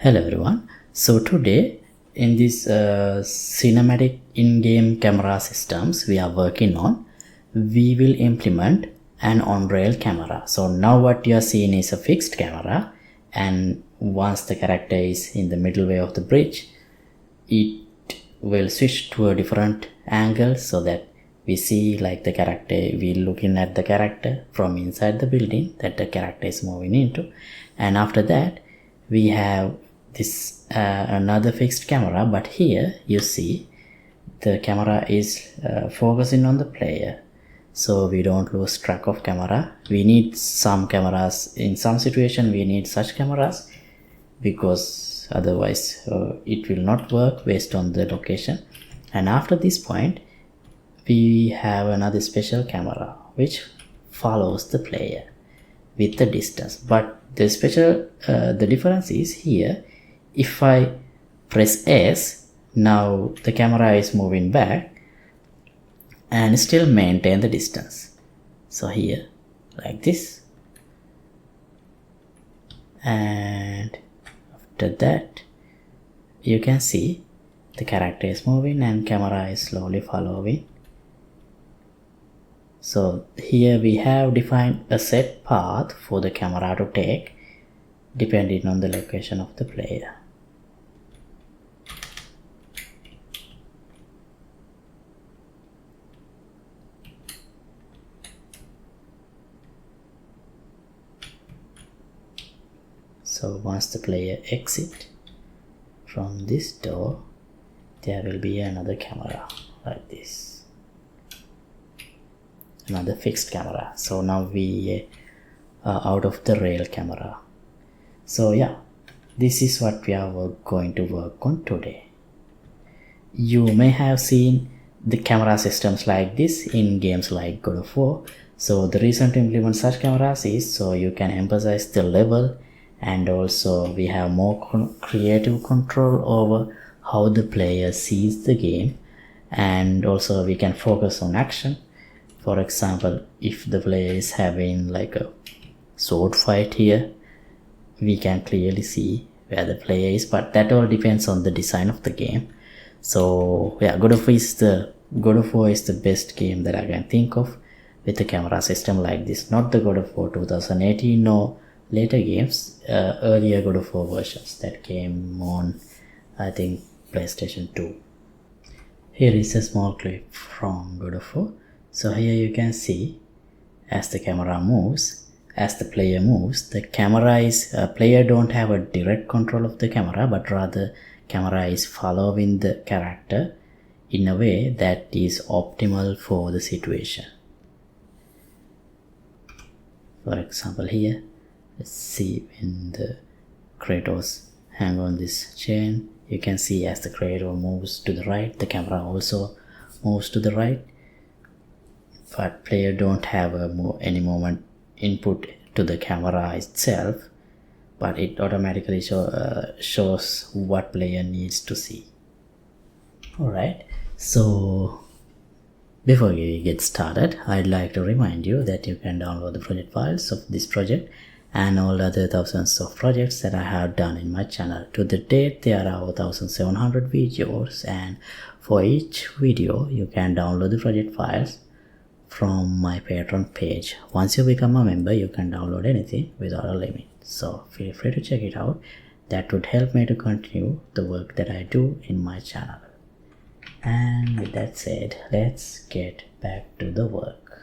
Hello everyone. So today in this cinematic in-game camera systems we are working on, we will implement an on-rail camera. So now what you are seeing is a fixed camera, and once the character is in the middle way of the bridge, it will switch to a different angle so that we see like the character, we looking at the character from inside the building that the character is moving into. And after that we have this another fixed camera, but here you see the camera is focusing on the player, so we don't lose track of camera. We need some cameras in some situation, we need such cameras because otherwise it will not work based on the location. And after this point we have another special camera which follows the player with the distance. But the special the difference is here, if I press S, now the camera is moving back and still maintain the distance. So here like this, and after that you can see the character is moving and camera is slowly following. So here we have defined a set path for the camera to take depending on the location of the player. So once the player exits from this door, there will be another camera like this, another fixed camera. So now we are out of the rail camera. So yeah, this is what we are going to work on today. You may have seen the camera systems like this in games like God of War. So the reason to implement such cameras is so you can emphasize the level, and also we have more creative control over how the player sees the game, and also we can focus on action. For example, if the player is having like a sword fight here, we can clearly see where the player is, but that all depends on the design of the game. So yeah, God of War is the best game that I can think of with a camera system like this. Not the God of War 2018 or later games, earlier God of War versions that came on, I think, PlayStation 2. Here is a small clip from God of War. So here you can see as the camera moves, as the player moves, the camera is, player don't have a direct control of the camera, but rather camera is following the character in a way that is optimal for the situation. For example here, let's see when the Kratos hang on this chain, you can see as the Kratos moves to the right, the camera also moves to the right, but player don't have any movement input to the camera itself, but it automatically shows what player needs to see. Alright, so before we get started, I'd like to remind you that you can download the project files of this project and all other thousands of projects that I have done in my channel. To the date, there are 1,700 videos, and for each video you can download the project files from my Patreon page. Once you become a member, you can download anything without a limit, so feel free to check it out. That would help me to continue the work that I do in my channel. And with that said, let's get back to the work.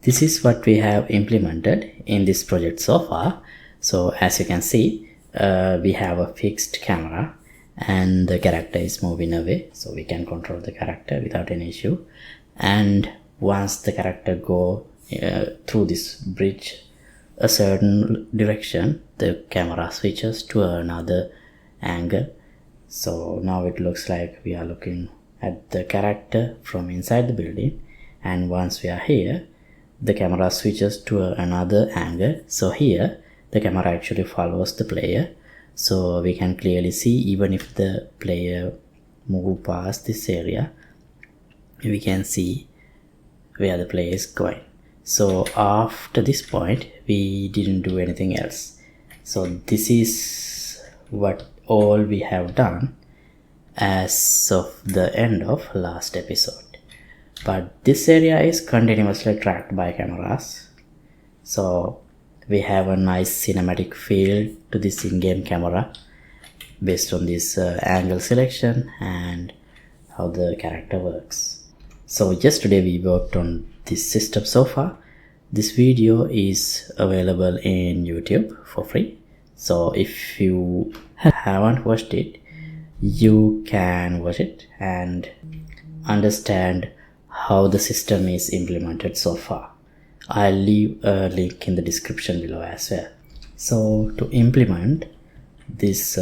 This is what we have implemented in this project so far. So as you can see, we have a fixed camera and the character is moving away, so we can control the character without any issue. And once the character go through this bridge a certain direction, the camera switches to another angle. So now it looks like we are looking at the character from inside the building, and once we are here, the camera switches to another angle. So here the camera actually follows the player, so we can clearly see even if the player move past this area, we can see where the player is going. So after this point we didn't do anything else. So this is what all we have done as of the end of last episode. But this area is continuously tracked by cameras. So we have a nice cinematic feel to this in-game camera based on this angle selection and how the character works. So yesterday we worked on this system so far. This video is available in YouTube for free. So if you haven't watched it, you can watch it and understand how the system is implemented so far. I'll leave a link in the description below as well. So to implement this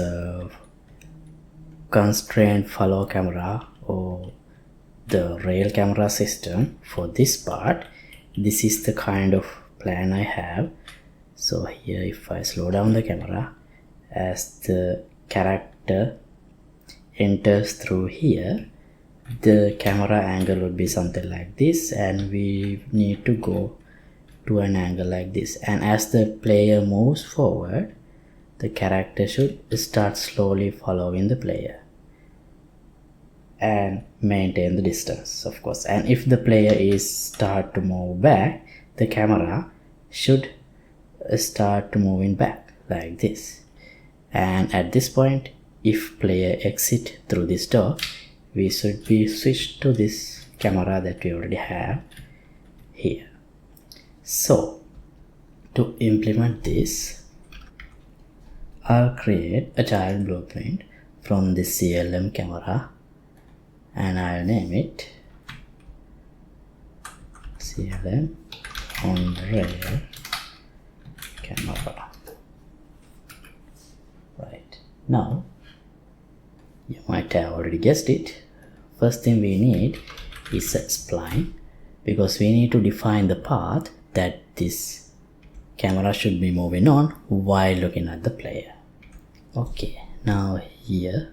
constraint follow camera or the rail camera system for this part, this is the kind of plan I have. So here, if I slow down the camera, as the character enters through here, the camera angle would be something like this, and we need to go to an angle like this. And as the player moves forward, the character should start slowly following the player and maintain the distance, of course. And if the player is start to move back, the camera should start to moving back like this. And at this point, if player exit through this door, we should be switched to this camera that we already have here. So to implement this, I'll create a child blueprint from the CLM camera, and I'll name it CLM on rail camera. Right, now you might have already guessed it. First thing we need is a spline, because we need to define the path that this camera should be moving on while looking at the player. Okay, now here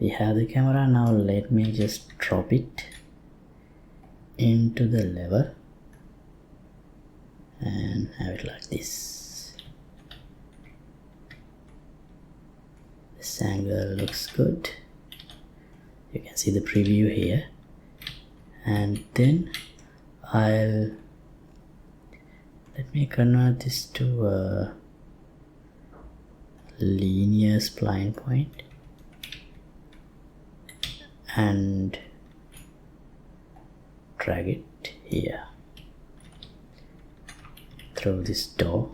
we have the camera. Now let me just drop it into the level and have it like this. This angle looks good. You can see the preview here. And then let me convert this to a linear spline point and drag it here through this door.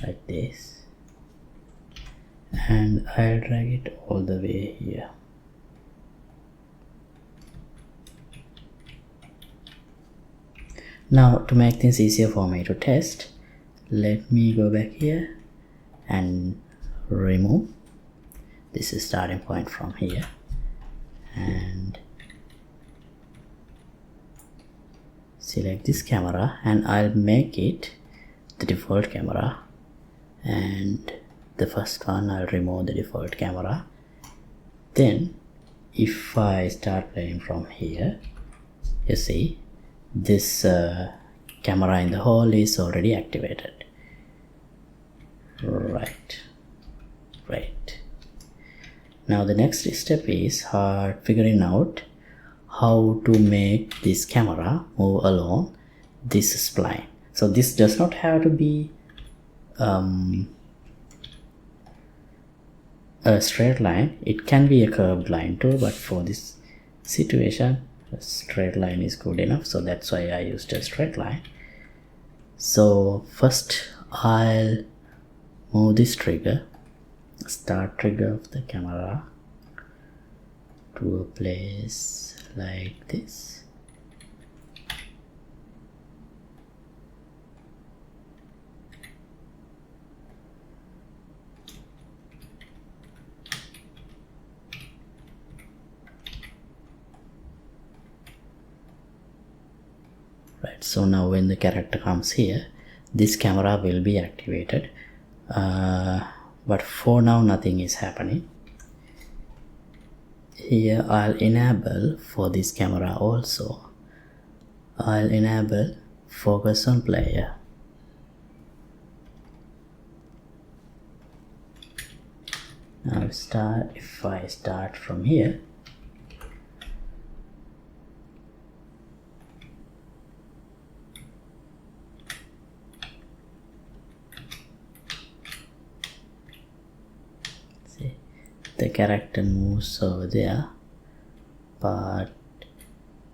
Like this, and I'll drag it all the way here. Now to make things easier for me to test, let me go back here and remove. This is starting point from here, and select this camera, and I'll make it the default camera. And the first one, I'll remove the default camera. Then if I start playing from here, you see this camera in the hole is already activated. Right. Now the next step is figuring out how to make this camera move along this spline. So this does not have to be a straight line. It can be a curved line too, but for this situation a straight line is good enough, so that's why I used a straight line. So first I'll move this trigger, start trigger of the camera, to a place like this. Right, so now when the character comes here, this camera will be activated, but for now nothing is happening. here I'll enable for this camera also. I'll enable focus on player. Now if I start from here, see, the character moves over there, but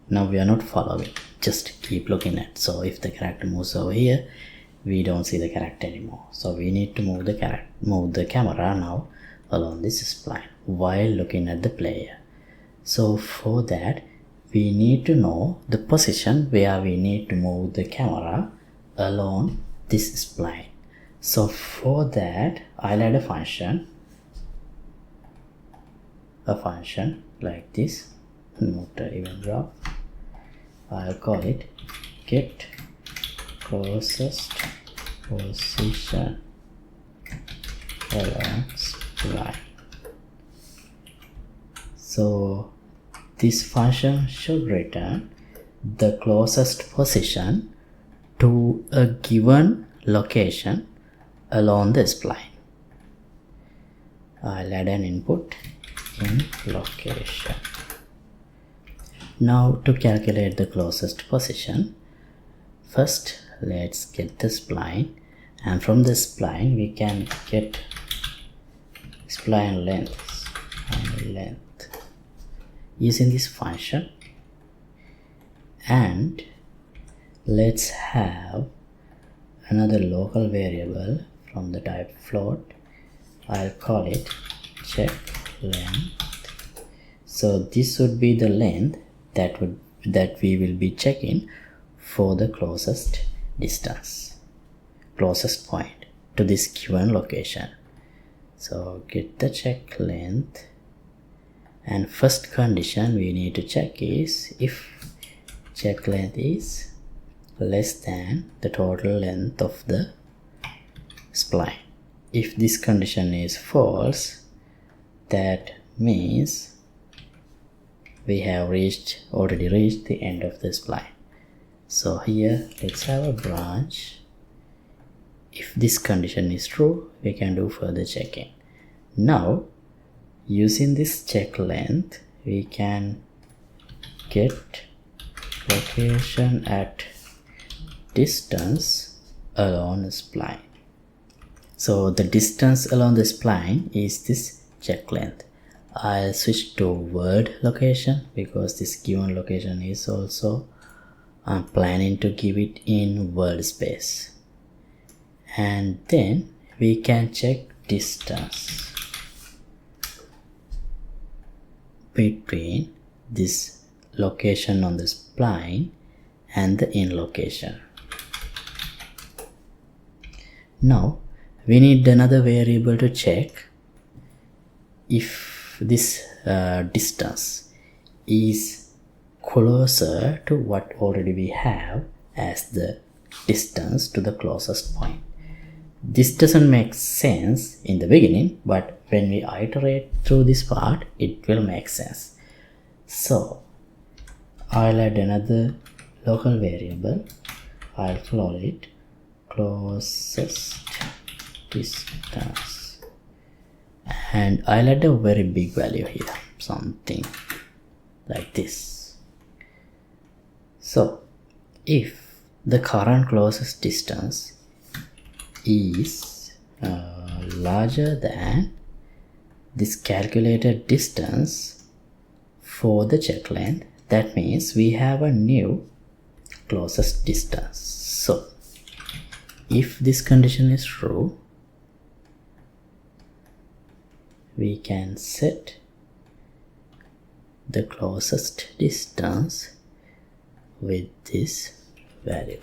now we are not following, just keep looking at. So if the character moves over here, we don't see the character anymore. So we need to move the camera now along this spline while looking at the player. So for that, we need to know the position where we need to move the camera along this spline. So for that, I'll add a function like this, not event graph. I'll call it get closest position along spline. So this function should return the closest position to a given location along the spline. I'll add an input in location. Now to calculate the closest position, first let's get the spline, and from the spline we can get spline length using this function. And let's have another local variable from the type float. I'll call it check length. So this would be the length that we will be checking for the closest point to this given location. So get the check length, and first condition we need to check is if check length is less than the total length of the spline. If this condition is false, that means we have already reached the end of the spline. So here let's have a branch. If this condition is true, we can do further checking. Now using this check length, we can get location at distance along the spline. So the distance along the spline is this check length. I'll switch to word location because this given location is also I'm planning to give it in word space. And then we can check distance between this location on the spline and the in location. Now we need another variable to check if this distance is closer to what already we have as the distance to the closest point. This doesn't make sense in the beginning, but when we iterate through this part, it will make sense. So I'll add another local variable. I'll call it closest distance, and I'll add a very big value here, something like this. So if the current closest distance is larger than this calculated distance for the check length, that means we have a new closest distance. So if this condition is true, we can set the closest distance with this value.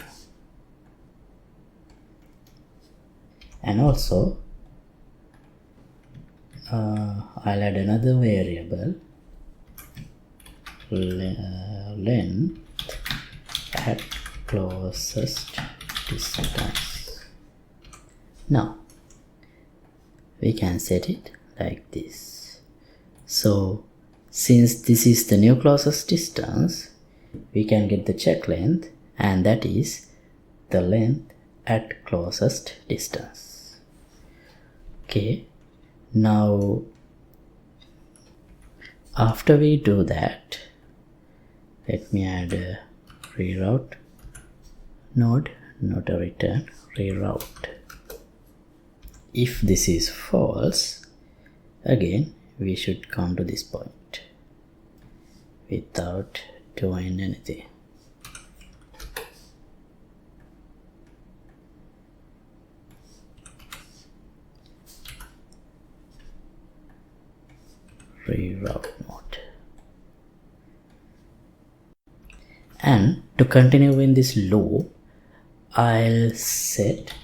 And also I'll add another variable, length at closest distance. Now we can set it like this. So since this is the new closest distance, we can get the check length, and that is the length at closest distance. Okay, now after we do that, let me add a reroute node, not a return, reroute. If this is false, again we should come to this point without doing anything. Reroute mode. And to continue in this loop, I'll set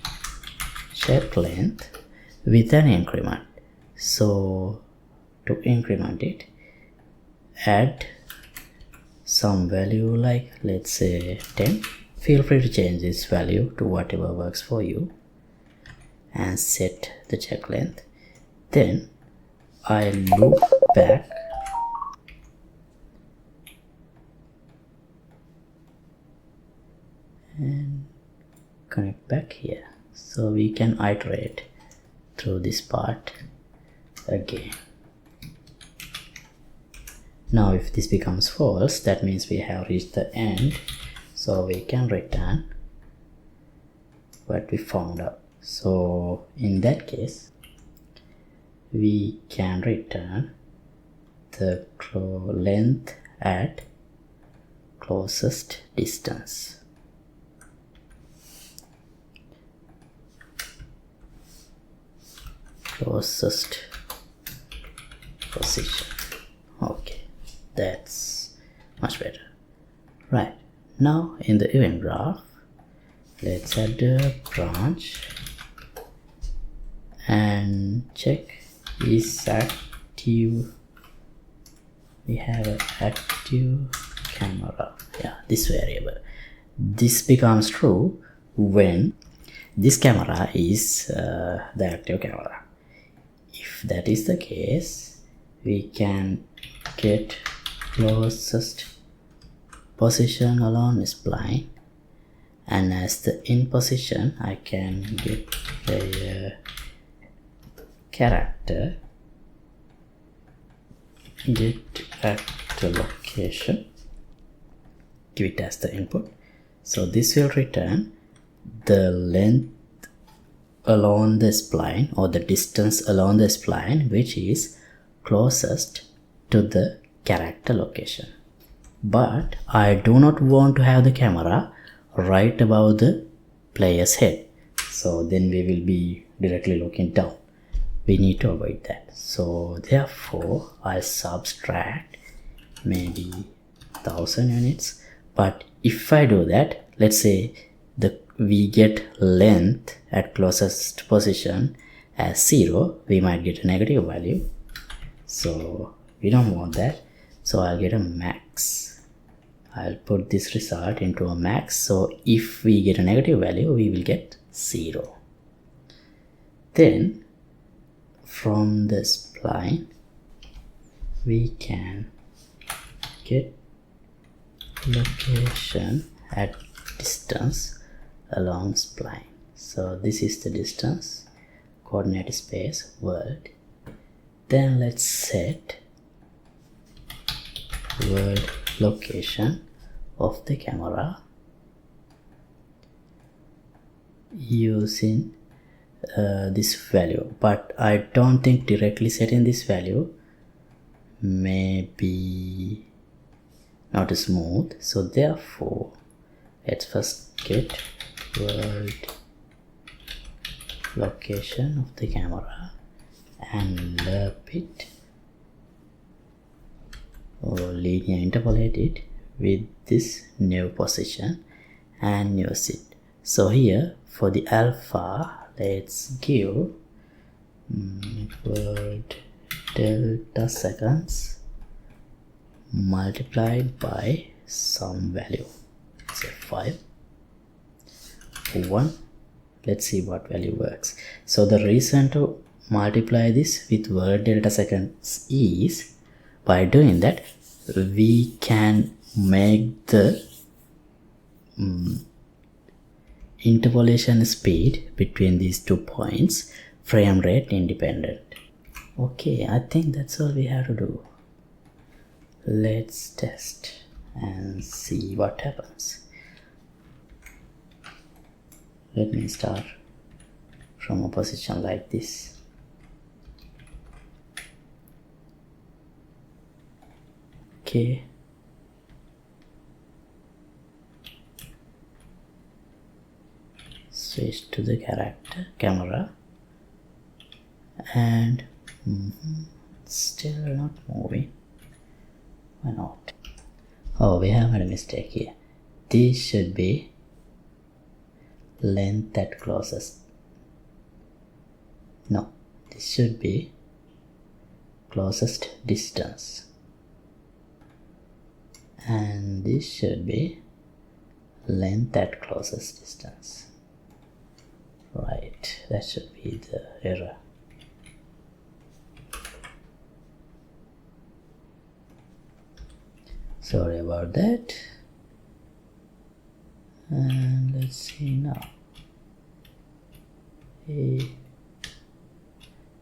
check length with an increment. So to increment it, add some value like, let's say 10. Feel free to change this value to whatever works for you and set the check length. Then I loop back and connect back here, so we can iterate through this part again. Now if this becomes false, that means we have reached the end, so we can return what we found out. So in that case, we can return the length at closest distance. Closest position. Okay, that's much better. Right, now in the event graph, let's add a branch and check is active. We have an active camera. Yeah, this variable. This becomes true when this camera is the active camera. If that is the case, we can get closest position along spline, and as the in position I can get a character, get active location, give it as the input. So this will return the length along the spline, or the distance along the spline which is closest to the character location. But I do not want to have the camera right above the player's head, so then we will be directly looking down. We need to avoid that. So therefore I subtract maybe 1000 units. But if I do that, let's say we get length at closest position as 0, we might get a negative value, so we don't want that. So I'll get a max. I'll put this result into a max, so if we get a negative value, we will get 0. Then from the spline we can get location at distance along spline. So this is the distance, coordinate space, world. Then let's set world location of the camera using this value, but I don't think directly setting this value may be not smooth. So therefore let's first get world location of the camera and lerp it, or linear interpolate it with this new position and use it. So here for the alpha, let's give world delta seconds multiplied by some value, say 5, 1. Let's see what value works. So the reason to multiply this with world delta seconds is by doing that, we can make the interpolation speed between these 2 points frame rate independent. Okay, I think that's all we have to do. Let's test and see what happens. Let me start from a position like this. Okay. Switch to the camera, and still not moving. Why not? Oh, we have made a mistake here. This should be length at closest. No, this should be closest distance, and this should be length at closest distance. Right, that should be the error. Sorry about that. And let's see now.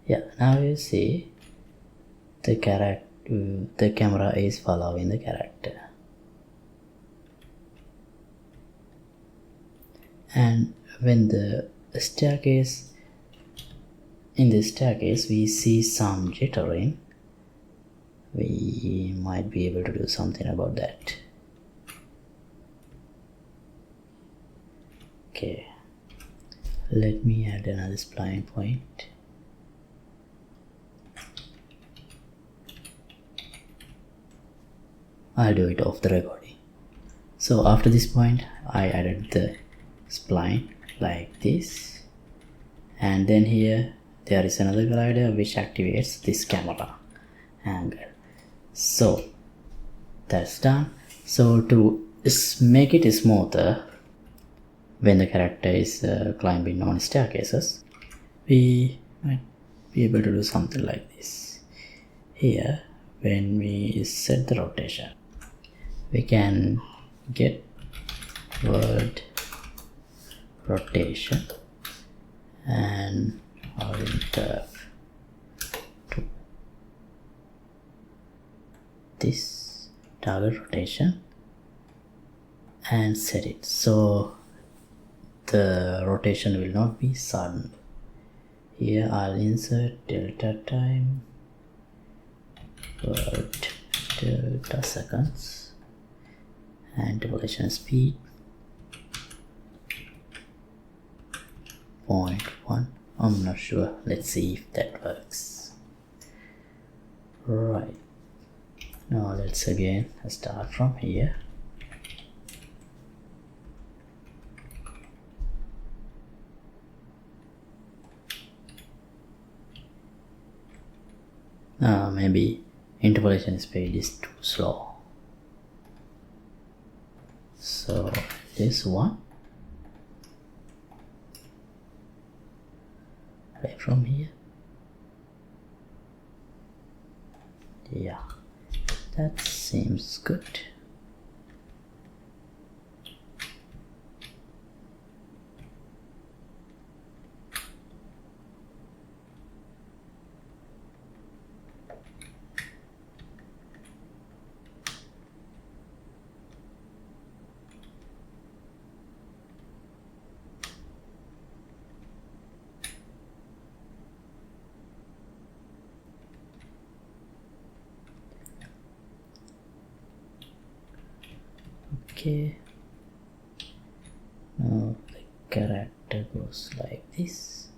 Yeah, now you see the camera is following the character. And when the staircase, in the staircase we see some jittering, we might be able to do something about that. Okay, let me add another spline point. I'll do it off the recording. So after this point, I added the spline like this, and then here there is another glider which activates this camera angle. So that's done. So to make it smoother when the character is climbing on staircases, we might be able to do something like this. Here, when we set the rotation, we can get word rotation and enter to this target rotation and set it so the rotation will not be sudden. Here I'll insert delta time, word delta seconds, and interpolation speed 0.1. I'm not sure. Let's see if that works. Right, now let's again start from here. Maybe interpolation speed is too slow, so this one right from here. Yeah, that seems good. Okay, now the character goes like this.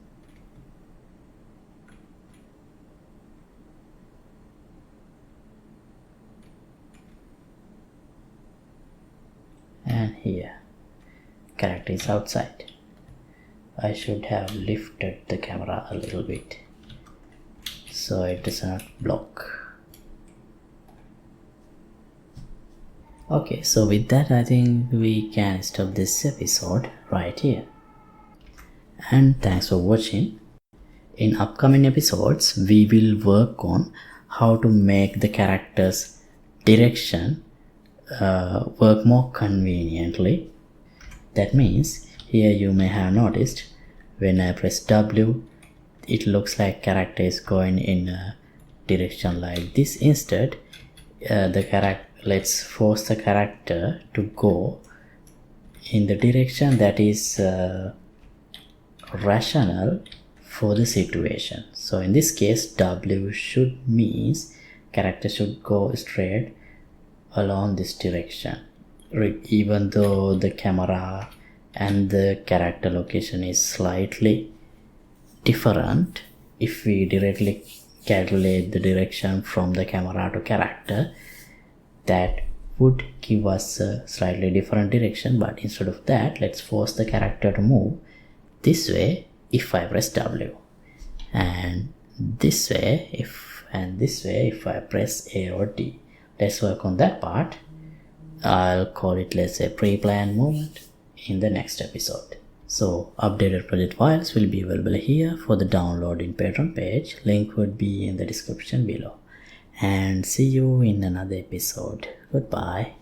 And here, character is outside. I should have lifted the camera a little bit so it does not block. Okay, so with that I think we can stop this episode right here. And thanks for watching. In upcoming episodes we will work on how to make the character's direction work more conveniently. That means here you may have noticed when I press W, it looks like character is going in a direction like this. Instead, let's force the character to go in the direction that is rational for the situation. So in this case, W should means character should go straight along this direction, even though the camera and the character location is slightly different. If we directly calculate the direction from the camera to character, that would give us a slightly different direction, but instead of that, let's force the character to move this way if I press W, and this way if I press A or D. Let's work on that part. I'll call it, let's say, pre-planned movement in the next episode. So updated project files will be available here for the download in Patreon page. Link would be in the description below. And see you in another episode. Goodbye.